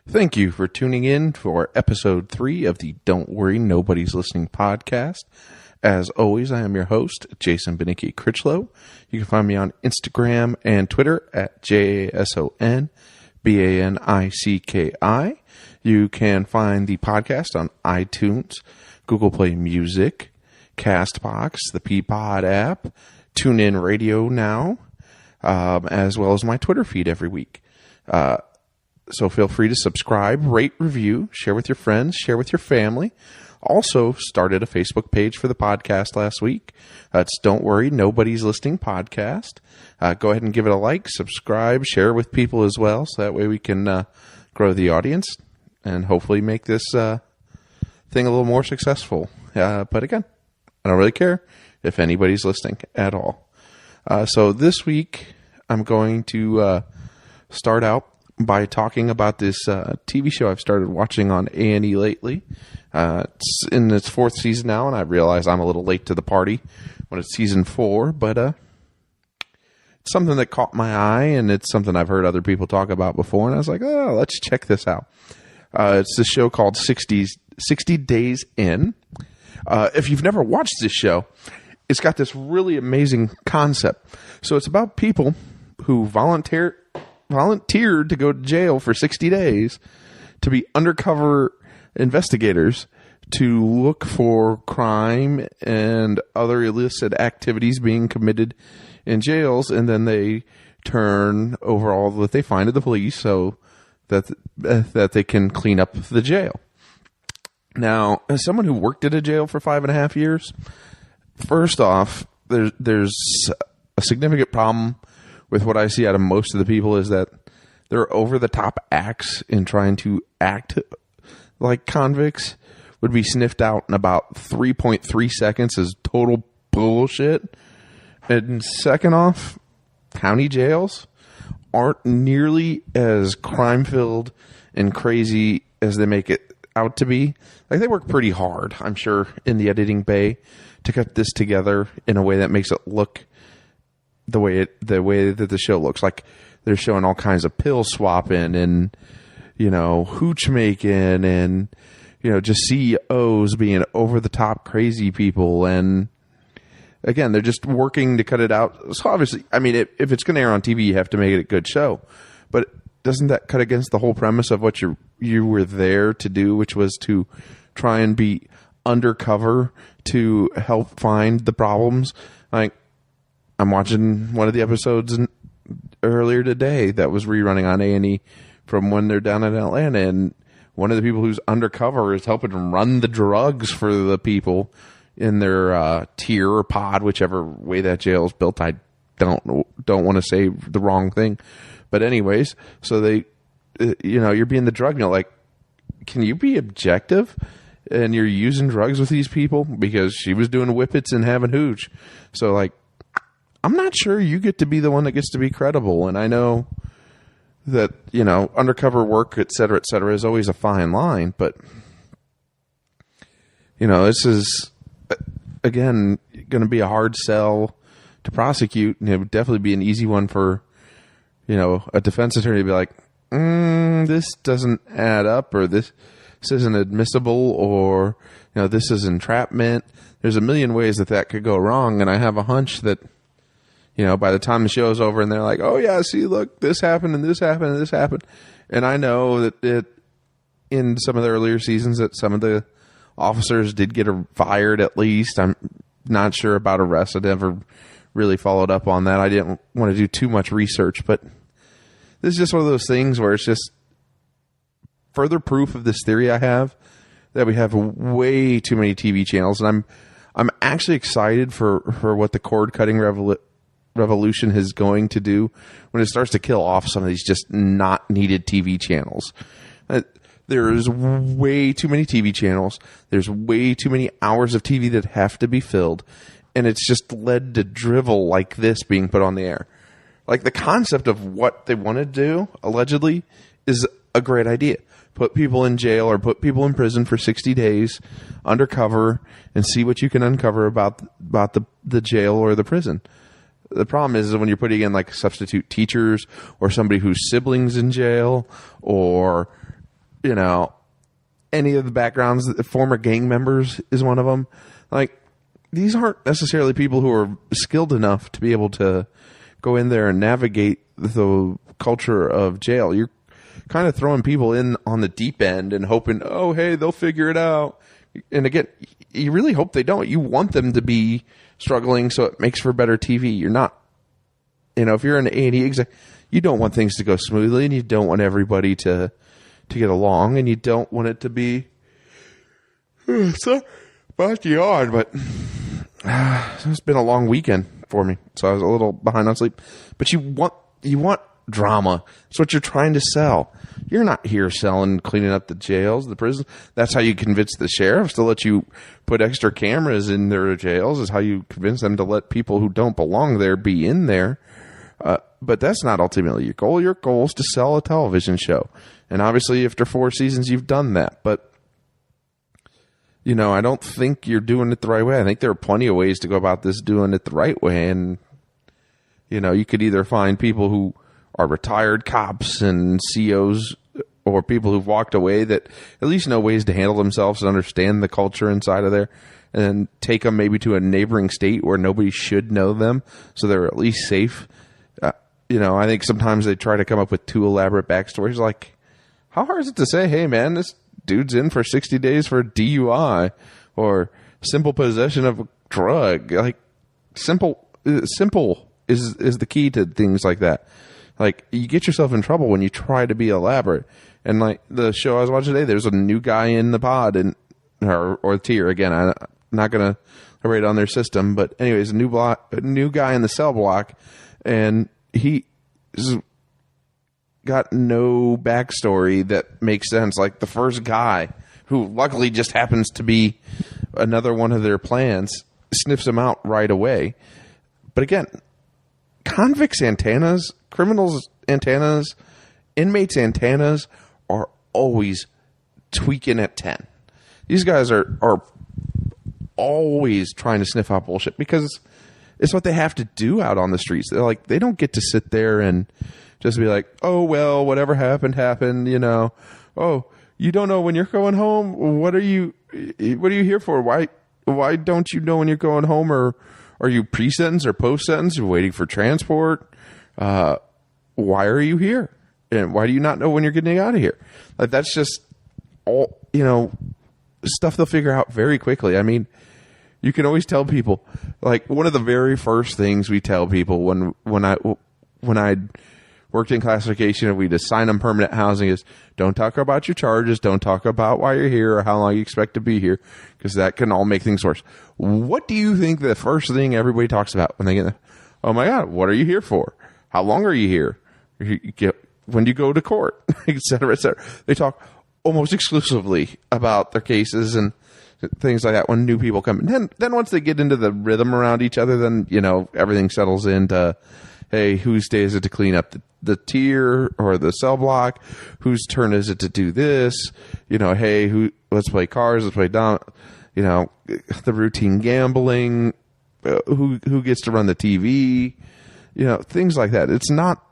Thank you for tuning in for episode 3 of the Don't Worry, Nobody's Listening podcast. As always, I am your host, Jason Benicki Critchlow. You can find me on Instagram and Twitter at JASONBANICKI. You can find the podcast on iTunes, Google Play Music, CastBox, the Peapod app, TuneIn Radio now, as well as my Twitter feed every week. So feel free to subscribe, rate, review, share with your friends, share with your family. Also started a Facebook page for the podcast last week. It's Don't Worry, Nobody's Listening podcast. Go ahead and give it a like, subscribe, share with people as well. So that way we can grow the audience and hopefully make this thing a little more successful. But again, I don't really care if anybody's listening at all. So this week I'm going to start out by talking about this TV show I've started watching on A&E lately. It's in its 4th season now, and I realize I'm a little late to the party when it's season 4, but it's something that caught my eye, and it's something I've heard other people talk about before, and I was like, oh, let's check this out. It's this show called 60 Days In. If you've never watched this show, it's got this really amazing concept. So it's about people who volunteered to go to jail for 60 days to be undercover investigators to look for crime and other illicit activities being committed in jails, and then they turn over all that they find to the police so that they can clean up the jail. Now, as someone who worked at a jail for 5.5 years, first off, there's a significant problem with what I see out of most of the people is that they're over-the-top acts in trying to act like convicts would be sniffed out in about 3.3 seconds as total bullshit. And second off, county jails aren't nearly as crime-filled and crazy as they make it out to be. Like, they work pretty hard, I'm sure, in the editing bay to cut this together in a way that makes it look the way that the show looks. Like, they're showing all kinds of pill swapping and, hooch making and, just CEOs being over the top crazy people. And again, they're just working to cut it out. So obviously, I mean, if it's going to air on TV, you have to make it a good show. But doesn't that cut against the whole premise of what you were there to do, which was to try and be undercover to help find the problems? Like, I'm watching one of the episodes earlier today that was rerunning on A&E from when they're down in Atlanta, and one of the people who's undercover is helping them run the drugs for the people in their tier or pod, whichever way that jail is built. I don't want to say the wrong thing, but anyways, so they, you're being the drug. Like, can you be objective? And you're using drugs with these people because she was doing whippets and having hooch. So, like, I'm not sure you get to be the one that gets to be credible. And I know that, undercover work, et cetera, is always a fine line. But, this is, again, going to be a hard sell to prosecute. And it would definitely be an easy one for, a defense attorney to be like, this doesn't add up, or this isn't admissible, or, this is entrapment. There's a million ways that could go wrong. And I have a hunch that, by the time the show's over and they're like, oh yeah, see, look, this happened and this happened and this happened. And I know that in some of the earlier seasons that some of the officers did get fired at least. I'm not sure about arrests. I never really followed up on that. I didn't want to do too much research, but this is just one of those things where it's just further proof of this theory I have that we have way too many TV channels. And I'm actually excited for what the cord cutting revolution is going to do when it starts to kill off some of these just not needed TV channels. There's way too many TV channels. There's way too many hours of TV that have to be filled. And it's just led to drivel like this being put on the air. Like, the concept of what they want to do, allegedly, is a great idea. Put people in jail or put people in prison for 60 days undercover and see what you can uncover about the jail or the prison. The problem is when you're putting in like substitute teachers or somebody whose siblings in jail or you know, any of the backgrounds, former gang members is one of them. Like, these aren't necessarily people who are skilled enough to be able to go in there and navigate the culture of jail. You're kind of throwing people in on the deep end and hoping, oh, hey, they'll figure it out. And again, you really hope they don't. You want them to be struggling so it makes for better TV. You're not, you know, if you're an A&E exec, you don't want things to go smoothly, and you don't want everybody to get along, and you don't want it to be so about the odd, but it's been a long weekend for me, so I was a little behind on sleep. But you want drama. That's what you're trying to sell. You're not here selling, cleaning up the jails, the prisons. That's how you convince the sheriffs to let you put extra cameras in their jails, is how you convince them to let people who don't belong there be in there. But that's not ultimately your goal. Your goal is to sell a television show. And obviously, after 4 seasons, you've done that. But, you know, I don't think you're doing it the right way. I think there are plenty of ways to go about this doing it the right way. And, you know, you could either find people who are retired cops and COs, or people who've walked away that at least know ways to handle themselves and understand the culture inside of there, and then take them maybe to a neighboring state where nobody should know them, so they're at least safe. You know, I think sometimes they try to come up with too elaborate backstories. Like, how hard is it to say, hey, man, this dude's in for 60 days for DUI or simple possession of a drug? Like, simple is the key to things like that. Like, you get yourself in trouble when you try to be elaborate. And like the show I was watching today, there's a new guy in the pod or tier. Again, I'm not going to rate on their system, but anyways, a new guy in the cell block, and he's got no backstory that makes sense. Like, the first guy, who luckily just happens to be another one of their plans, sniffs him out right away. But again, convicts' antennas, criminals' antennas, inmates' antennas are always tweaking at 10. These guys are always trying to sniff out bullshit because it's what they have to do out on the streets. They're like, they don't get to sit there and just be like, oh, well, whatever happened, you know. Oh, you don't know when you're going home? What are you here for? Why don't you know when you're going home? Or are you pre-sentence or post-sentence? You're waiting for transport. Why are you here? And why do you not know when you're getting out of here? Like, that's just all, you know, stuff they'll figure out very quickly. I mean, you can always tell people, like, one of the very first things we tell people when I worked in classification and we'd assign them permanent housing is, don't talk about your charges, don't talk about why you're here or how long you expect to be here, because that can all make things worse. What do you think the first thing everybody talks about when they get there? Oh my God, what are you here for? How long are you here? When do you go to court? Et cetera, et cetera. They talk almost exclusively about their cases and things like that when new people come in. Then once they get into the rhythm around each other, then, you know, everything settles into, hey, whose day is it to clean up the tier or the cell block? Whose turn is it to do this? You know, hey, let's play cards, let's play you know, the routine gambling, who gets to run the TV, you know, things like that. It's not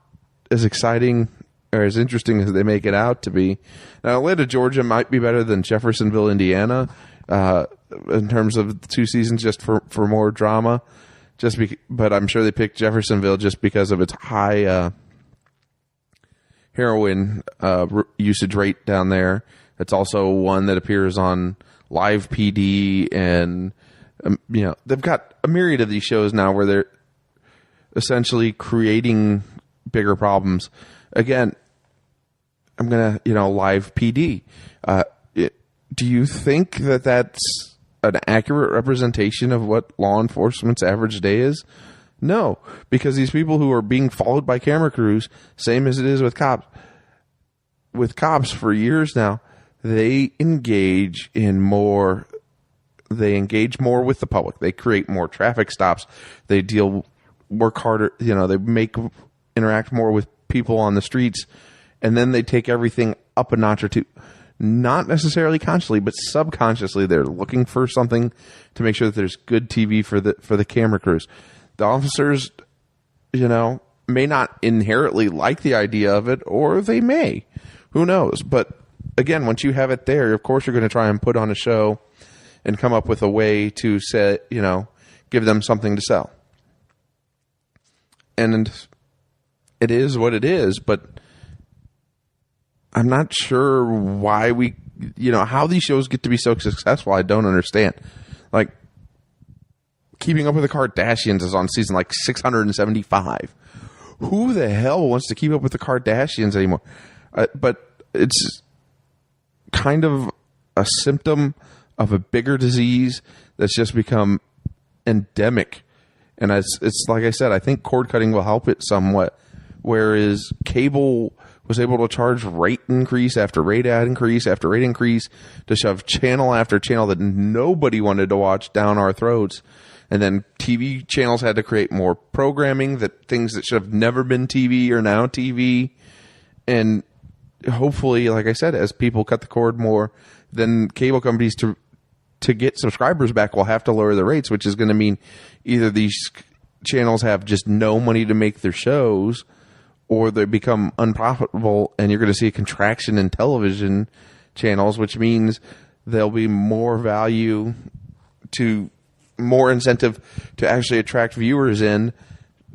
as exciting or as interesting as they make it out to be. Now, Atlanta, Georgia might be better than Jeffersonville, Indiana, in terms of the 2 seasons, just for more drama. But I'm sure they picked Jeffersonville just because of its high heroin usage rate down there. It's also one that appears on Live PD, and you know, they've got a myriad of these shows now where they're essentially creating bigger problems. Again, I'm gonna, you know, Live PD. Do you think that that's an accurate representation of what law enforcement's average day is? No, because these people who are being followed by camera crews, same as it is with cops. With cops for years now, they engage more with the public. They create more traffic stops. They work harder, you know, they interact more with people on the streets, and then they take everything up a notch or two. Not necessarily consciously, but subconsciously, they're looking for something to make sure that there's good TV for the camera crews. The officers, you know, may not inherently like the idea of it, or they may. Who knows? But again, once you have it there, of course you're going to try and put on a show and come up with a way to give them something to sell. And it is what it is, but I'm not sure why how these shows get to be so successful. I don't understand. Like, Keeping Up with the Kardashians is on season 675. Who the hell wants to keep up with the Kardashians anymore? But it's kind of a symptom of a bigger disease that's just become endemic. And it's like I said, I think cord cutting will help it somewhat. Whereas cable was able to charge rate increase after rate increase after rate increase to shove channel after channel that nobody wanted to watch down our throats. And then TV channels had to create more programming, that things that should have never been TV are now TV. And hopefully, like I said, as people cut the cord more, then cable companies to get subscribers back will have to lower the rates, which is going to mean either these channels have just no money to make their shows, or they become unprofitable, and you're going to see a contraction in television channels, which means there'll be more value more incentive to actually attract viewers in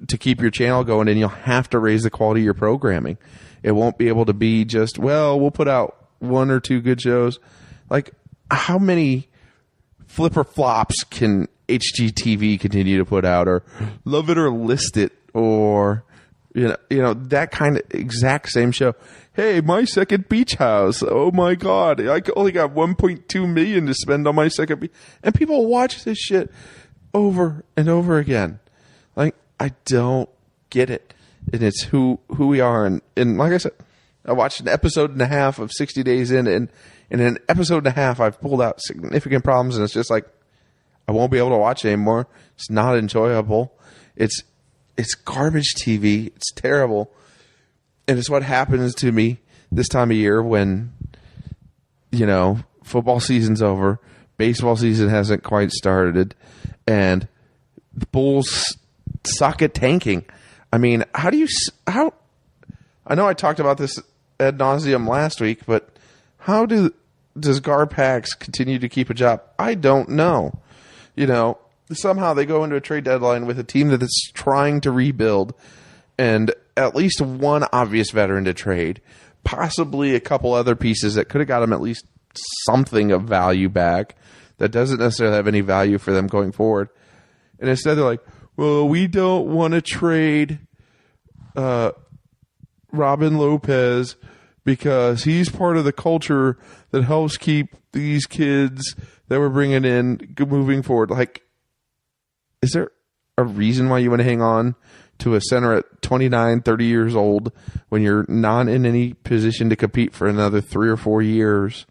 to keep your channel going, and you'll have to raise the quality of your programming. It won't be able to be just, we'll put out one or two good shows. Like, how many flipper flops can HGTV continue to put out, or Love It or List It, or that kind of exact same show? Hey, my second beach house. Oh my God. I only got 1.2 million to spend on my second beach. And people watch this shit over and over again. Like, I don't get it. And it's who we are. And like I said, I watched an episode and a half of 60 Days In, and in an episode and a half, I've pulled out significant problems, and it's just like, I won't be able to watch it anymore. It's not enjoyable. It's garbage TV. It's terrible. And it's what happens to me this time of year when, football season's over, baseball season hasn't quite started, and the Bulls suck at tanking. I mean, I know I talked about this ad nauseum last week, but how does Garpax continue to keep a job? I don't know. Somehow they go into a trade deadline with a team that is trying to rebuild, and at least one obvious veteran to trade, possibly a couple other pieces that could have got them at least something of value back that doesn't necessarily have any value for them going forward. And instead they're like, well, we don't want to trade Robin Lopez because he's part of the culture that helps keep these kids that we're bringing in moving forward. Like, is there a reason why you want to hang on to a center at 29, 30 years old when you're not in any position to compete for another 3 or 4 years,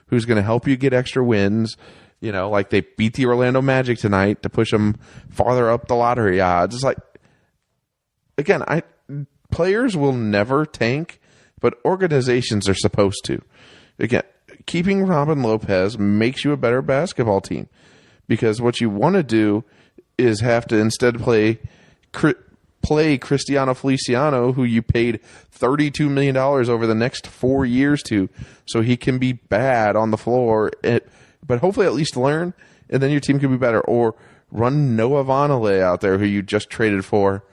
who's going to help you get extra wins? Like they beat the Orlando Magic tonight to push them farther up the lottery odds. It's like, again, players will never tank, but organizations are supposed to. Again, keeping Robin Lopez makes you a better basketball team, because what you want to do is have to instead play Cristiano Feliciano, who you paid $32 million over the next 4 years to, so he can be bad on the floor, but hopefully at least learn, and then your team can be better. Or run Noah Vonleh out there, who you just traded for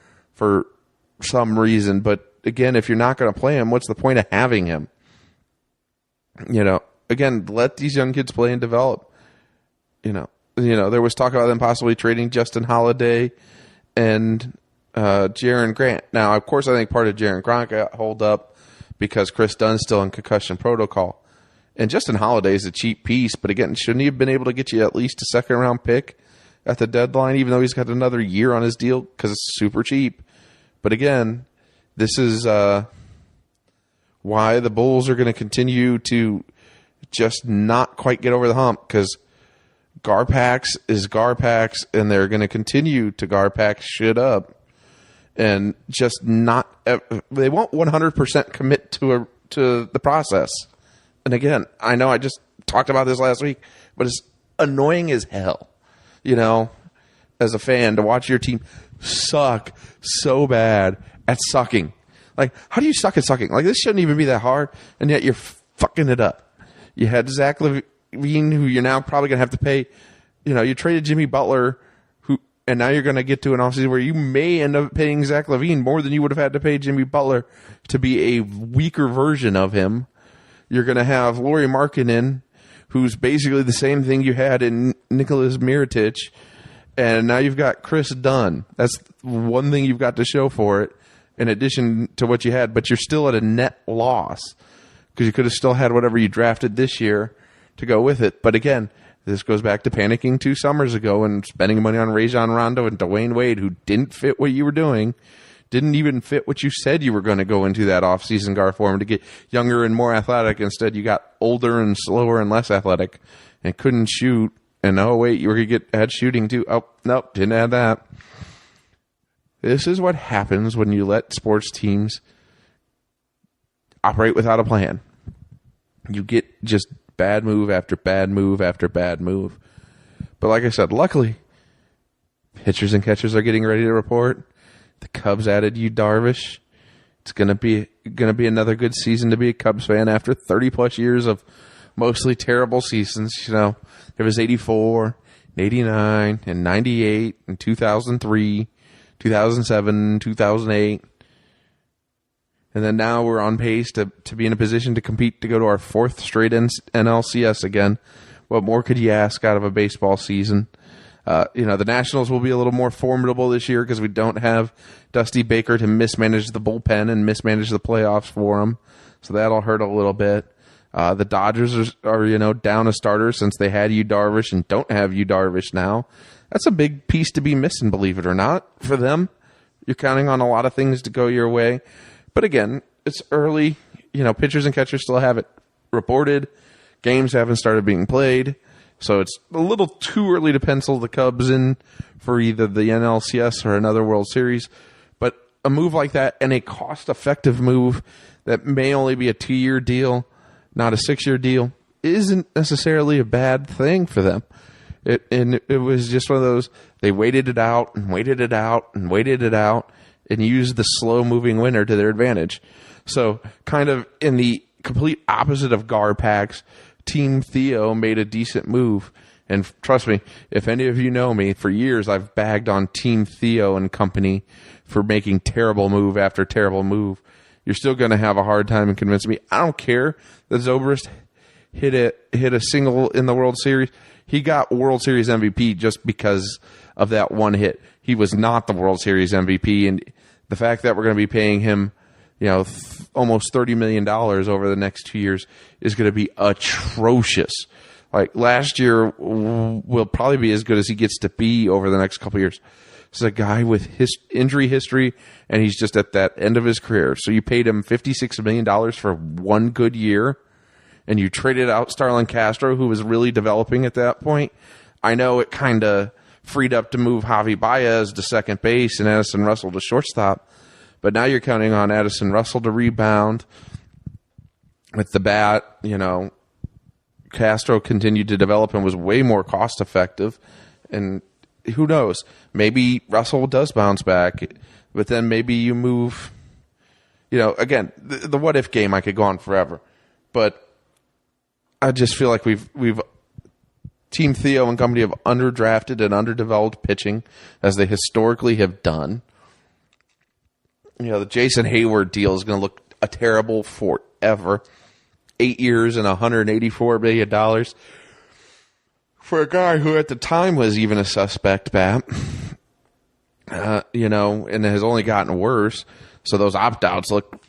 some reason. But again, if you're not going to play him, what's the point of having him? Again, let these young kids play and develop. There was talk about them possibly trading Justin Holiday and Jaren Grant. Now, of course, I think part of Jaren Grant got hold up because Chris Dunn's still in concussion protocol. And Justin Holiday is a cheap piece, but again, shouldn't he have been able to get you at least a second-round pick at the deadline, even though he's got another year on his deal, because it's super cheap? But again, this is why the Bulls are going to continue to just not quite get over the hump, because Garpax is Garpax, and they're going to continue to Garpax shit up. And just not, they won't 100% commit to the process. And again, I know I just talked about this last week, but it's annoying as hell, as a fan, to watch your team suck so bad at sucking. Like, how do you suck at sucking? Like, this shouldn't even be that hard, and yet you're fucking it up. You had Zach Levine, who you're now probably going to have to pay. You traded Jimmy Butler, and now you're going to get to an offseason where you may end up paying Zach Levine more than you would have had to pay Jimmy Butler to be a weaker version of him. You're going to have Lauri Markkanen, who's basically the same thing you had in Nicholas Mirotic, and now you've got Chris Dunn. That's one thing you've got to show for it, in addition to what you had, but you're still at a net loss because you could have still had whatever you drafted this year to go with it. But again, this goes back to panicking 2 summers ago and spending money on Rajon Rondo and Dwayne Wade, who didn't fit what you were doing, didn't even fit what you said you were going to go into that offseason, Gar, for him to get younger and more athletic. Instead, you got older and slower and less athletic and couldn't shoot. And oh, wait, you were going to add shooting too. Oh, nope, didn't add that. This is what happens when you let sports teams operate without a plan. You get just bad move after bad move after bad move. But like I said, luckily, pitchers and catchers are getting ready to report. The Cubs added Yu Darvish. It's gonna be another good season to be a Cubs fan after 30 plus years of mostly terrible seasons. There was 84, 89, and 98, and 2003, 2007, 2008. And then now we're on pace to be in a position to compete to go to our 4th straight NLCS again. What more could you ask out of a baseball season? The Nationals will be a little more formidable this year because we don't have Dusty Baker to mismanage the bullpen and mismanage the playoffs for them. So that'll hurt a little bit. The Dodgers are down a starter since they had Yu Darvish and don't have Yu Darvish now. That's a big piece to be missing, believe it or not, for them. You're counting on a lot of things to go your way. But again, it's early. Pitchers and catchers still haven't reported. Games haven't started being played. So it's a little too early to pencil the Cubs in for either the NLCS or another World Series. But a move like that and a cost-effective move that may only be a 2-year deal, not a 6-year deal, isn't necessarily a bad thing for them. It was just one of those, they waited it out and waited it out and waited it out and used the slow-moving winner to their advantage. So kind of in the complete opposite of Garpax, Team Theo made a decent move. And trust me, if any of you know me, for years I've bagged on Team Theo and company for making terrible move after terrible move. You're still going to have a hard time in convincing me. I don't care that Zobrist hit a single in the World Series. He got World Series MVP just because of that one hit. He was not the World Series MVP, and the fact that we're going to be paying him, almost $30 million over the next 2 years is going to be atrocious. Like last year will probably be as good as he gets to be over the next couple of years. This is a guy with his injury history, and he's just at that end of his career. So you paid him $56 million for one good year, and you traded out Starlin Castro, who was really developing at that point. I know it kind of freed up to move Javi Baez to second base and Addison Russell to shortstop, but now you're counting on Addison Russell to rebound with the bat. Castro continued to develop and was way more cost effective, and who knows, maybe Russell does bounce back, but then maybe you move, again, the what if game, I could go on forever, but I just feel like we've Team Theo and company have underdrafted and underdeveloped pitching, as they historically have done. The Jason Hayward deal is going to look terrible forever. 8 years and $184 million for a guy who at the time was even a suspect bat, and has only gotten worse. So those opt-outs look,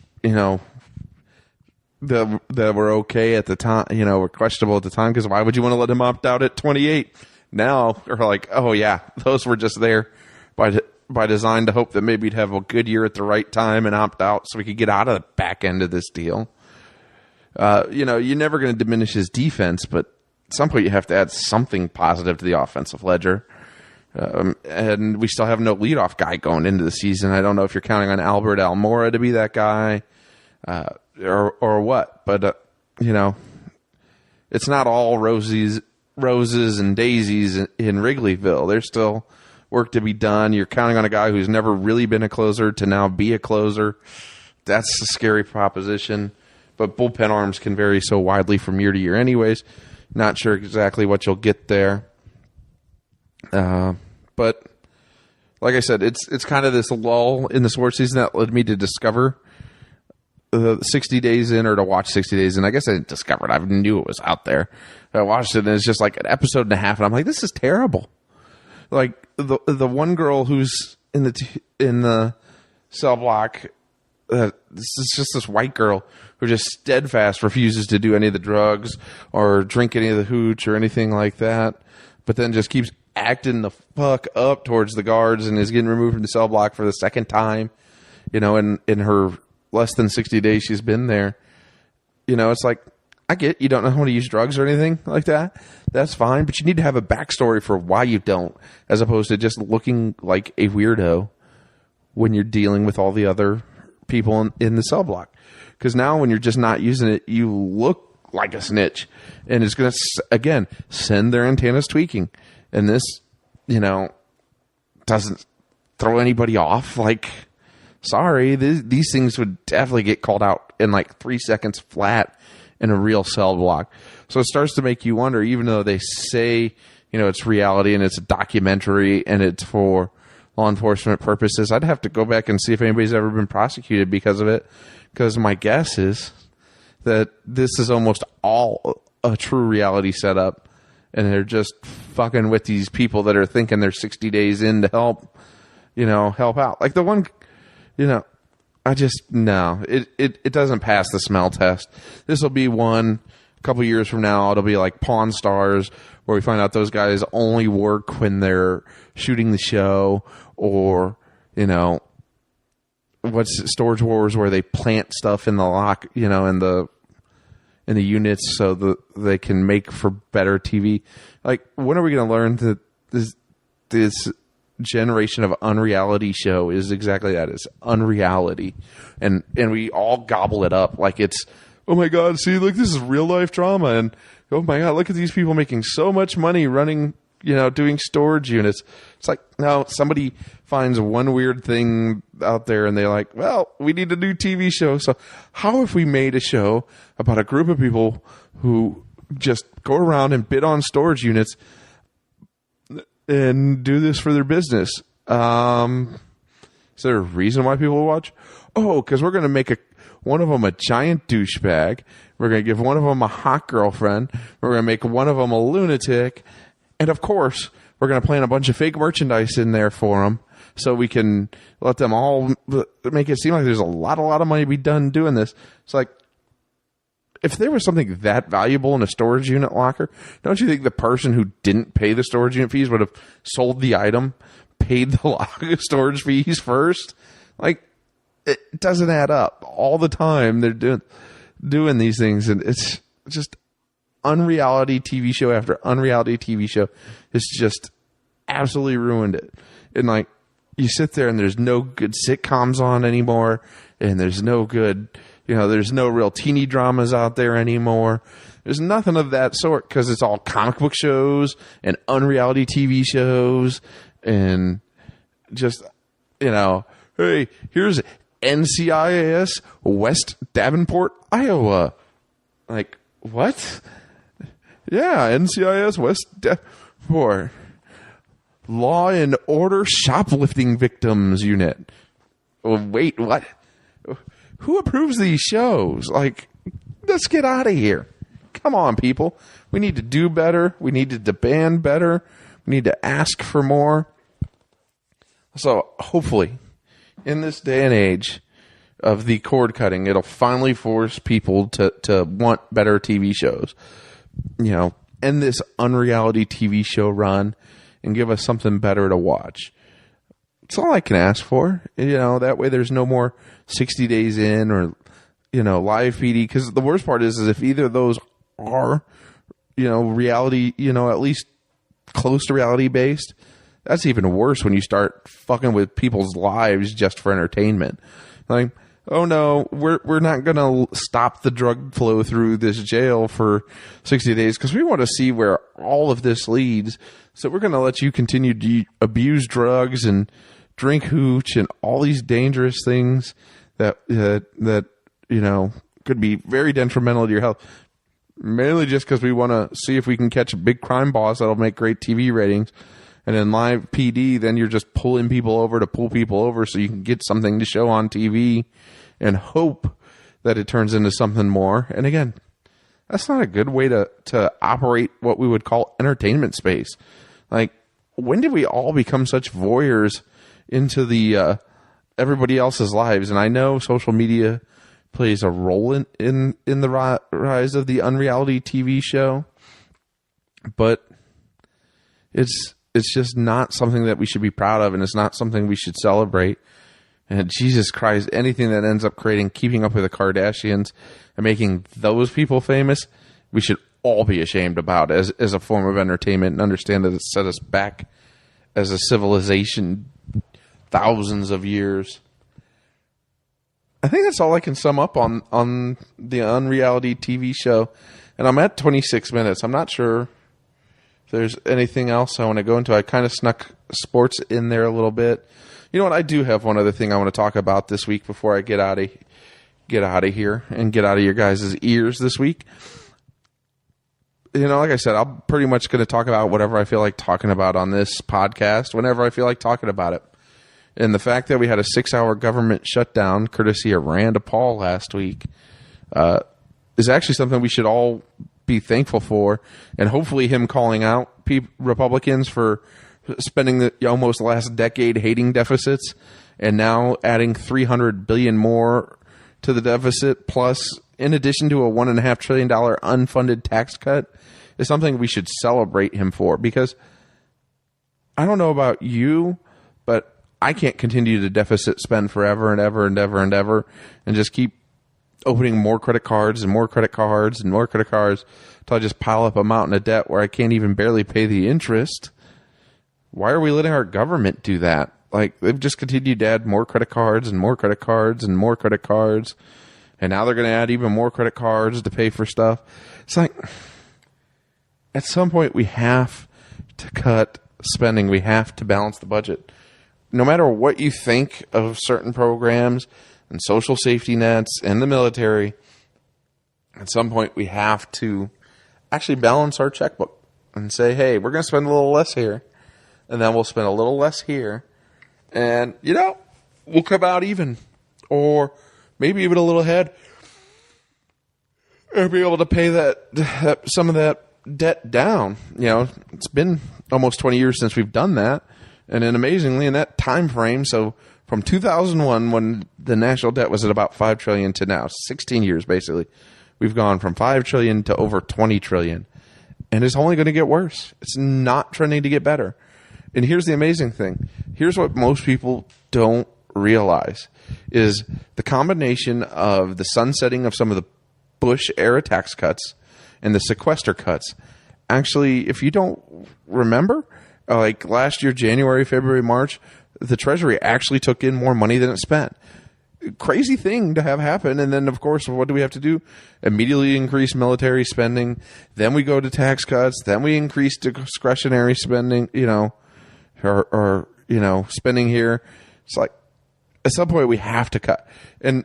that were okay at the time, were questionable at the time, because why would you want to let him opt out at 28? Now are like, oh yeah, those were just there by design to hope that maybe he'd have a good year at the right time and opt out so we could get out of the back end of this deal. You're never going to diminish his defense, but at some point you have to add something positive to the offensive ledger. And we still have no leadoff guy going into the season. I don't know if you're counting on Albert Almora to be that guy. Or what, but it's not all roses and daisies in Wrigleyville. There's still work to be done. You're counting on a guy who's never really been a closer to now be a closer. That's a scary proposition. but bullpen arms can vary so widely from year to year anyways. Not sure exactly what you'll get there. But like I said, it's kind of this lull in the sports season that led me to discover 60 Days In, or to watch 60 Days In. I guess I didn't discover it. I knew it was out there. I watched it, and it's just like an episode and a half, and I'm like, this is terrible. Like the one girl who's in the cell block, this is just this white girl who just steadfast refuses to do any of the drugs or drink any of the hooch or anything like that, but then just keeps acting the fuck up towards the guards and is getting removed from the cell block for the second time, in her less than 60 days she's been there. It's like, I get you don't know how to use drugs or anything like that. That's fine, but you need to have a backstory for why you don't, as opposed to just looking like a weirdo when you're dealing with all the other people in the cell block. Because now when you're just not using it, you look like a snitch. And it's going to, again, send their antennas tweaking. And this, doesn't throw anybody off. Like, sorry, these things would definitely get called out in like 3 seconds flat in a real cell block. So it starts to make you wonder, even though they say, it's reality and it's a documentary and it's for law enforcement purposes, I'd have to go back and see if anybody's ever been prosecuted because of it. Because my guess is that this is almost all a true reality setup, and they're just fucking with these people that are thinking they're 60 days in to help out. Like the one, I just, no, it doesn't pass the smell test. This will be one a couple years from now. It'll be like Pawn Stars, where we find out those guys only work when they're shooting the show, or, what's Storage Wars, where they plant stuff in the lock, in the units so that they can make for better TV. Like, when are we going to learn that this generation of unreality show is exactly that? It's unreality, and we all gobble it up like it's, oh my god, see, look, this is real life drama, and oh my god, look at these people making so much money running, doing storage units. It's like, no, somebody finds one weird thing out there and they're like, well, we need a new TV show. So how if we made a show about a group of people who just go around and bid on storage units and do this for their business? Is there a reason why people will watch? Oh, because we're going to make one of them a giant douchebag. We're going to give one of them a hot girlfriend. We're going to make one of them a lunatic. And of course, we're going to plant a bunch of fake merchandise in there for them, so we can let them all make it seem like there's a lot of money to be done doing this. It's like, if there was something that valuable in a storage unit locker, don't you think the person who didn't pay the storage unit fees would have sold the item, paid the storage fees first? Like, it doesn't add up. All the time they're doing these things, and it's just unreality TV show after unreality TV show. It's just absolutely ruined it. And like, you sit there and there's no good sitcoms on anymore, and there's no good, there's no real teeny dramas out there anymore. There's nothing of that sort, because it's all comic book shows and unreality TV shows, and just, hey, here's NCIS West Davenport, Iowa. Like, what? Yeah, NCIS West Davenport. Law and Order Shoplifting Victims Unit. Oh, wait, what? Who approves these shows? Like, let's get out of here. Come on, people. We need to do better. We need to demand better. We need to ask for more. So, hopefully, in this day and age of the cord cutting, it'll finally force people to want better TV shows. End this unreality TV show run and give us something better to watch. It's all I can ask for. That way there's no more 60 Days In or, live PD. Because the worst part is if either of those are, reality, at least close to reality based, that's even worse when you start fucking with people's lives just for entertainment. Like, oh no, we're not going to stop the drug flow through this jail for 60 days because we want to see where all of this leads. So we're going to let you continue to abuse drugs and drink hooch and all these dangerous things that could be very detrimental to your health. Mainly just because we want to see if we can catch a big crime boss that'll make great TV ratings. And in live PD, then you're just pulling people over to pull people over so you can get something to show on TV and hope that it turns into something more. And again, that's not a good way to operate what we would call entertainment space. Like, when did we all become such voyeurs into the everybody else's lives? And I know social media plays a role in the rise of the unreality TV show, but it's just not something that we should be proud of, and it's not something we should celebrate. And Jesus Christ, anything that ends up creating Keeping Up with the Kardashians and making those people famous, we should all be ashamed about as a form of entertainment, and understand that it set us back as a civilization thousands of years. I think that's all I can sum up on the unreality TV show. And I'm at 26 minutes. I'm not sure if there's anything else I want to go into. I kind of snuck sports in there a little bit. You know what? I do have one other thing I want to talk about this week before I get out of here and get out of your guys' ears this week. You know, like I said, I'm pretty much going to talk about whatever I feel like talking about on this podcast whenever I feel like talking about it. And the fact that we had a 6-hour government shutdown, courtesy of Rand Paul last week, is actually something we should all be thankful for. And hopefully him calling out Republicans for spending the almost last decade hating deficits and now adding $300 billion more to the deficit, plus in addition to a $1.5 trillion unfunded tax cut, is something we should celebrate him for. Because I don't know about you, but I can't continue to deficit spend forever and ever and ever and ever and just keep opening more credit cards and more credit cards and more credit cards until I just pile up a mountain of debt where I can't even barely pay the interest. Why are we letting our government do that? Like, they've just continued to add more credit cards and more credit cards and more credit cards. And now they're going to add even more credit cards to pay for stuff. It's like, at some point we have to cut spending. We have to balance the budget. No matter what you think of certain programs and social safety nets and the military, at some point we have to actually balance our checkbook and say, hey, we're going to spend a little less here, and then we'll spend a little less here, and, you know, we'll come out even, or maybe even a little ahead, or be able to pay that some of that debt down. You know, it's been almost 20 years since we've done that. And then amazingly, in that time frame, so from 2001, when the national debt was at about $5 trillion to now, 16 years basically, we've gone from $5 trillion to over $20 trillion. And it's only going to get worse. It's not trending to get better. And here's the amazing thing. Here's what most people don't realize is the combination of the sunsetting of some of the Bush-era tax cuts and the sequester cuts. Actually, if you don't remember, like last year, January, February, March, the Treasury actually took in more money than it spent. Crazy thing to have happen. And then, of course, what do we have to do? Immediately increase military spending. Then we go to tax cuts. Then we increase discretionary spending, you know, or you know, spending here. It's like, at some point we have to cut. And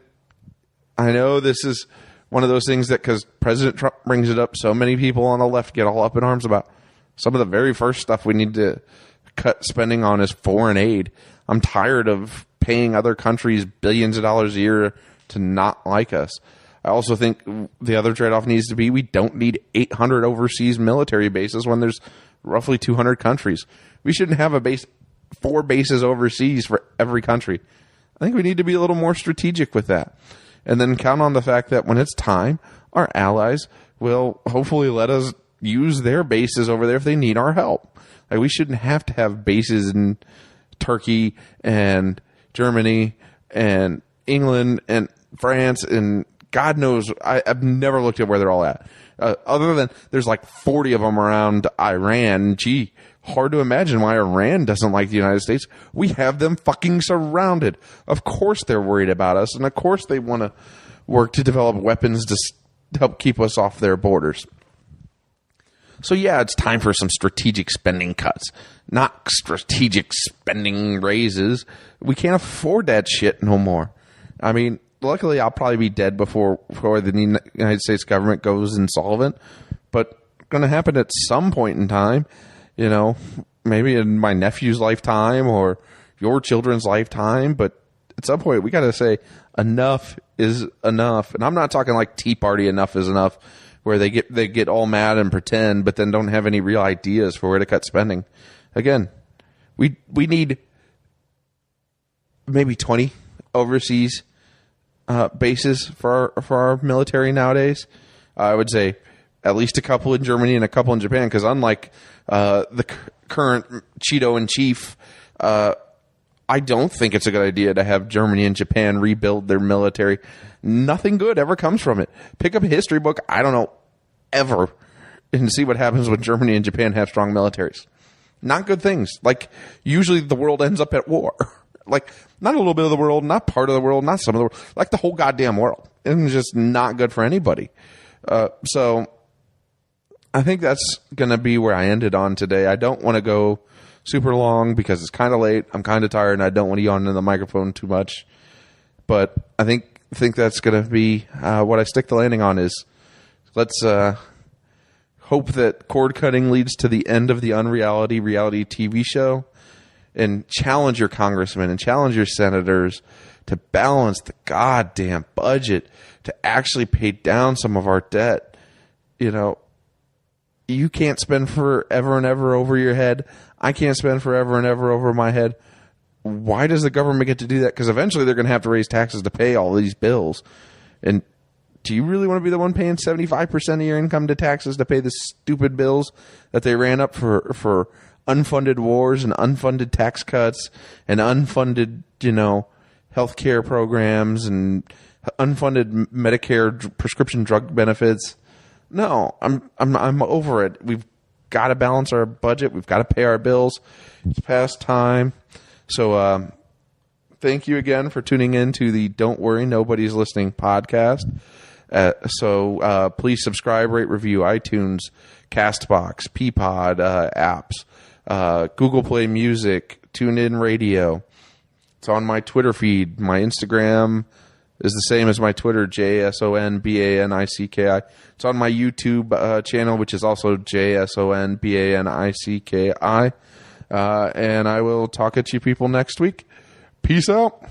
I know this is one of those things that, because President Trump brings it up, so many people on the left get all up in arms about. Some of the very first stuff we need to cut spending on is foreign aid. I'm tired of paying other countries billions of dollars a year to not like us. I also think the other trade-off needs to be we don't need 800 overseas military bases when there's roughly 200 countries. We shouldn't have 4 bases overseas for every country. I think we need to be a little more strategic with that. And then count on the fact that when it's time, our allies will hopefully let us use their bases over there if they need our help. Like, we shouldn't have to have bases in Turkey and Germany and England and France and God knows, I've never looked at where they're all at. Other than there's like 40 of them around Iran. Gee, hard to imagine why Iran doesn't like the United States. We have them fucking surrounded. Of course they're worried about us, and of course they want to work to develop weapons to help keep us off their borders. So yeah, it's time for some strategic spending cuts, not strategic spending raises. We can't afford that shit no more. I mean, luckily, I'll probably be dead before the United States government goes insolvent. But going to happen at some point in time, you know, maybe in my nephew's lifetime or your children's lifetime. But at some point, we got to say enough is enough. And I'm not talking like Tea Party enough is enough, where they get all mad and pretend, but then don't have any real ideas for where to cut spending. Again, we need maybe 20 overseas bases for our military nowadays. I would say at least a couple in Germany and a couple in Japan, because unlike the current Cheeto in chief, I don't think it's a good idea to have Germany and Japan rebuild their military. Nothing good ever comes from it. Pick up a history book, I don't know, ever, and see what happens when Germany and Japan have strong militaries. Not good things. Like, usually the world ends up at war. Like, not a little bit of the world, not part of the world, not some of the world, like the whole goddamn world. It's just not good for anybody. So I think that's going to be where I ended on today. I don't want to go super long because it's kind of late. I'm kind of tired and I don't want to yawn into the microphone too much. But I think that's going to be what I stick the landing on is let's hope that cord cutting leads to the end of the unreality reality TV show, and challenge your congressmen and challenge your senators to balance the goddamn budget to actually pay down some of our debt. You know, you can't spend forever and ever over your head. I can't spend forever and ever over my head. Why does the government get to do that? Because eventually they're going to have to raise taxes to pay all these bills. And do you really want to be the one paying 75% of your income to taxes to pay the stupid bills that they ran up for unfunded wars and unfunded tax cuts and unfunded, you know, healthcare programs and unfunded Medicare prescription drug benefits? No, I'm over it. We've got to balance our budget. We've got to pay our bills. It's past time. So thank you again for tuning in to the Don't Worry, Nobody's Listening podcast. So please subscribe, rate, review iTunes, CastBox, Peapod apps, Google Play Music, TuneIn Radio. It's on my Twitter feed. My Instagram is the same as my Twitter, JSONBANICKI. It's on my YouTube channel, which is also JSONBANICKI. And I will talk at you people next week. Peace out.